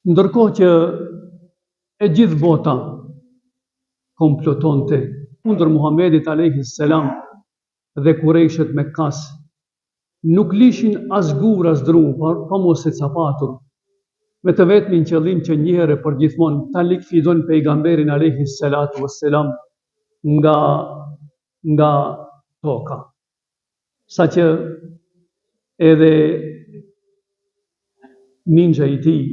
Ndërkohë që e gjithë bota komplotonte kundër Muhamedit alayhi salam dhe kurejshet me kas, nuk lishin as gur as dru, pa mos e capatur, me të vetmin qëllim që një herë për gjithmonë ta likvidojnë pejgamberin alayhi salatu wassalam nga toka. Saqë edhe ninja i tij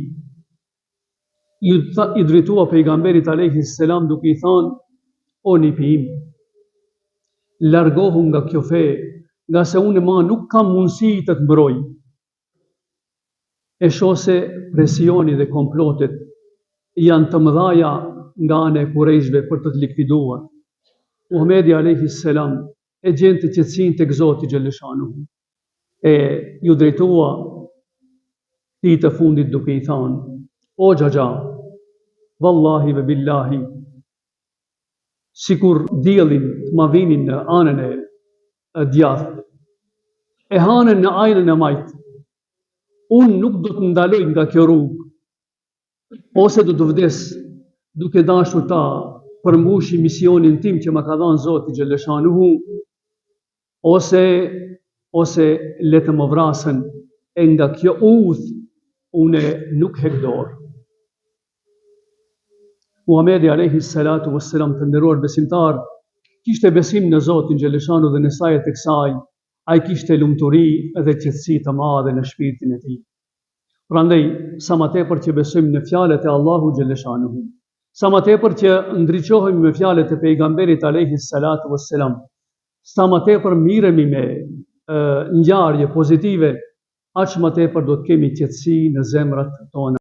i drejtua pejgamberit alayhi salam duke i thënë: o nipi im, largohu nga kjo fe, nga se unë ma nuk kam mundësi të të mbroj. E shoh se presioni dhe komplotet janë të mëdhaja nga ana e kurejshve për të likviduar. Muhamedi alayhi salam e gjente qetësinë tek Zoti xhaleshanuhu, e ju drejtua ti të fundit duke i thënë: o xhaxha, vallahi ve billahi, sikur diellin ma vinin në anën e djathtë, e hanën në ajrën e majt, unë nuk do të ndaloj nga kjo rrugë, ose do të vdes duke dashur ta përmbushi misionin tim që më ka dhënë Zoti xhaleshanuhu, ose le të më vrasën, e nga kjo udhë unë nuk hek dorë. Muhamedi alayhi salatu wassalam, të nderuar besimtar, kishte besim në Zotin xhaleshanu dhe në sajet e kësaj, ai kishte lumturi dhe qetësi të madhe në shpirtin e tij. Prandaj, sa më tepër që besojmë në fjalët e Allahu xhaleshanuhu, sa më tepër që ndriçohemi me fjalët e pejgamberit alayhi salatu wassalam, sa më tepër miremi me ngjarje pozitive, aq më tepër do të kemi qetësi në zemrat tona.